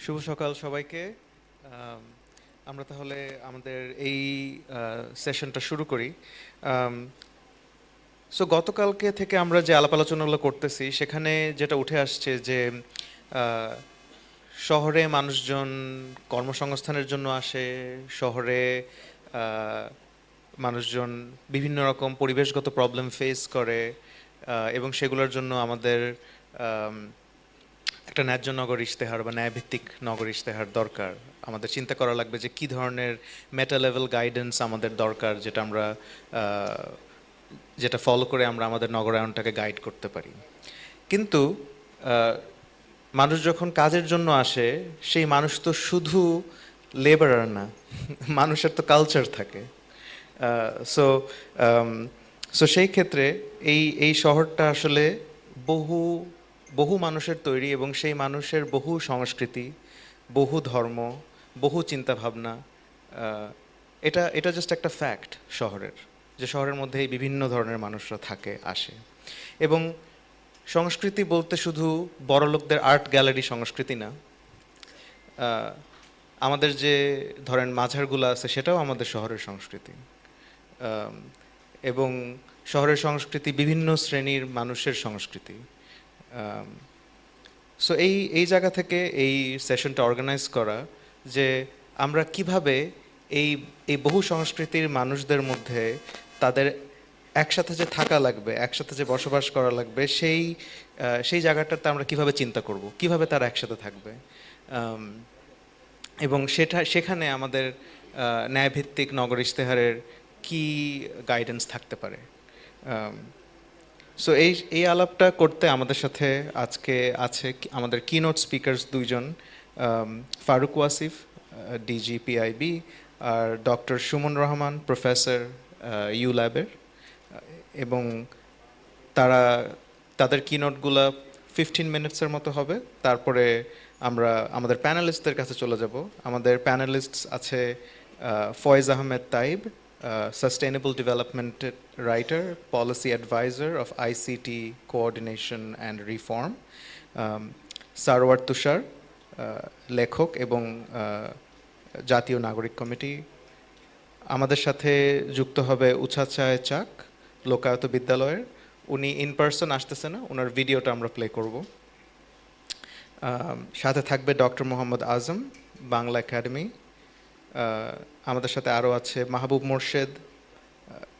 শুভ সকাল সবাইকে। আম, আমরা তাহলে আমাদের এই সেশনটা শুরু করি। সো গতকালকে থেকে আমরা যে আলাপ আলোচনাগুলো করতেছি সেখানে যেটা উঠে আসছে যে আহ, শহরে মানুষজন কর্মসংস্থানের জন্য আসে, শহরে আহ, মানুষজন বিভিন্ন রকম পরিবেশগত প্রবলেম ফেস করে, এবং সেগুলোর জন্য আমাদের একটা ন্যায্য নগর ইশতেহার বা ন্যায়ভিত্তিক নগর ইশতেহার দরকার। আমাদের চিন্তা করা লাগবে যে কী ধরনের মেটা লেভেল গাইডেন্স আমাদের দরকার, যেটা আমরা যেটা ফলো করে আমরা আমাদের নগরায়নটাকে গাইড করতে পারি। কিন্তু আহ, মানুষ যখন কাজের জন্য আসে, সেই মানুষ তো শুধু লেবারার না, মানুষের তো কালচার থাকে। সো সো সেই ক্ষেত্রে এই এই শহরটা আসলে বহু বহু মানুষের তৈরি, এবং সেই মানুষের বহু সংস্কৃতি, বহু ধর্ম, বহু চিন্তাভাবনা। এটা এটা জাস্ট একটা ফ্যাক্ট শহরের, যে শহরের মধ্যে এই বিভিন্ন ধরনের মানুষরা থাকে, আসে। এবং সংস্কৃতি বলতে শুধু বড়লোকদের আর্ট গ্যালারি সংস্কৃতি না। আহ, আমাদের যে ধরেন মাঝারগুলো আছে, সেটাও আমাদের শহরের সংস্কৃতি। আম, এবং শহরের সংস্কৃতি বিভিন্ন শ্রেণীর মানুষের সংস্কৃতি। সো এই এই জায়গা থেকে এই সেশনটা অর্গানাইজ করা, যে আমরা কিভাবে এই এই বহু সংস্কৃতির মানুষদের মধ্যে তাদের একসাথে যে থাকা লাগবে, একসাথে যে বসবাস করা লাগবে, সেই সেই জায়গাটাতে আমরা কিভাবে চিন্তা করব, কিভাবে তারা একসাথে থাকবে। আম, এবং সেখানে আমাদের ন্যায়ভিত্তিক নগর ইশতেহারের কি গাইডেন্স থাকতে পারে। সো এই এই আলাপটা করতে আমাদের সাথে আজকে আছে আমাদের কিনোট স্পিকার্স দুইজন, ফারুক ওয়াসিফ, ডিজিপিআইবি, আর ডক্টর সুমন রহমান, প্রফেসর, ইউ ল্যাবের। এবং তারা তাদের কিনোটগুলো 15 মিনিটসের মতো হবে। তারপরে আমরা আমাদের প্যানেলিস্টদের কাছে চলে যাব। আমাদের প্যানেলিস্টস আছে Faiz Ahmed Taiyeb, sustainable development writer, policy adviser of ICT coordination and reform, Sarwar Tushar, লেখক এবং জাতীয় নাগরিক কমিটি। আমাদের সাথে যুক্ত হবে উছাচায় চাক, লোকায়ত বিদ্যালয়ের। উনি ইন পার্সন আসতেছে না, ওনার ভিডিওটা আমরা প্লে করব। সাথে থাকবে ডক্টর মোহাম্মদ আজম, বাংলা একাডেমি। আমাদের সাথে আরও আছে মাহবুব মোর্শেদ,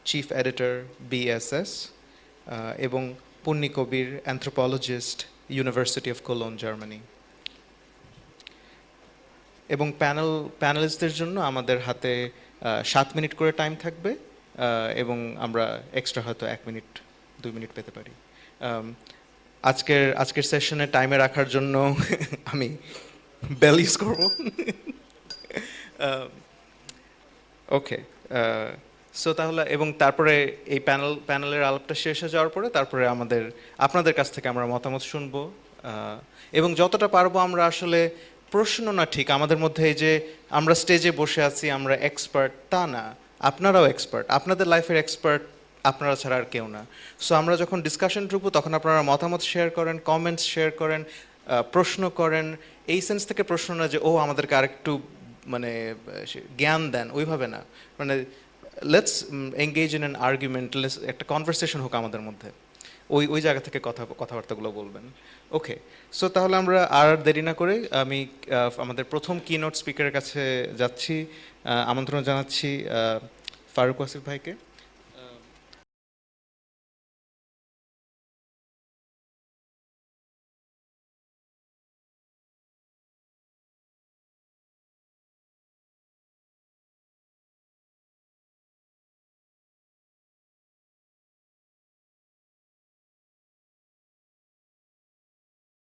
চিফ এডিটর, বিএসএস, এবং পুন্নি কবির, অ্যানথ্রোপোলজিস্ট, ইউনিভার্সিটি অফ কোলোন, জার্মানি। এবং প্যানেলিস্টদের জন্য আমাদের হাতে 7 মিনিট করে টাইম থাকবে, এবং আমরা এক্সট্রা হয়তো 1 মিনিট 2 মিনিট পেতে পারি। আজকের সেশনে টাইমে রাখার জন্য আমি বেল ইউজ করব। ওকে, সো তাহলে এবং তারপরে এই প্যানেলের আলাপটা শেষ হয়ে যাওয়ার পরে তারপরে আপনাদের কাছ থেকে আমরা মতামত শুনবো। এবং যতটা পারবো আমরা আসলে প্রশ্ন না, ঠিক আমাদের মধ্যে এই যে আমরা স্টেজে বসে আছি আমরা এক্সপার্ট তা না, আপনারাও এক্সপার্ট, আপনাদের লাইফের এক্সপার্ট আপনারা ছাড়া আর কেউ না। সো আমরা যখন ডিসকাশন ঢুকবো তখন আপনারা মতামত শেয়ার করেন, কমেন্টস শেয়ার করেন, প্রশ্ন করেন। এই সেন্স থেকে প্রশ্ন না যে ও আমাদেরকে আরেকটু মানে জ্ঞান দেন, ওইভাবে না। মানে let's engage in an argument, একটা কনভারসেশন হোক আমাদের মধ্যে। ওই জায়গা থেকে কথাবার্তাগুলো বলবেন। ওকে, সো তাহলে আমরা আর দেরি না করে আমি আমাদের প্রথম কিনোট স্পিকারের কাছে যাচ্ছি। আমন্ত্রণ জানাচ্ছি ফারুক ওয়াসিফ ভাইকে।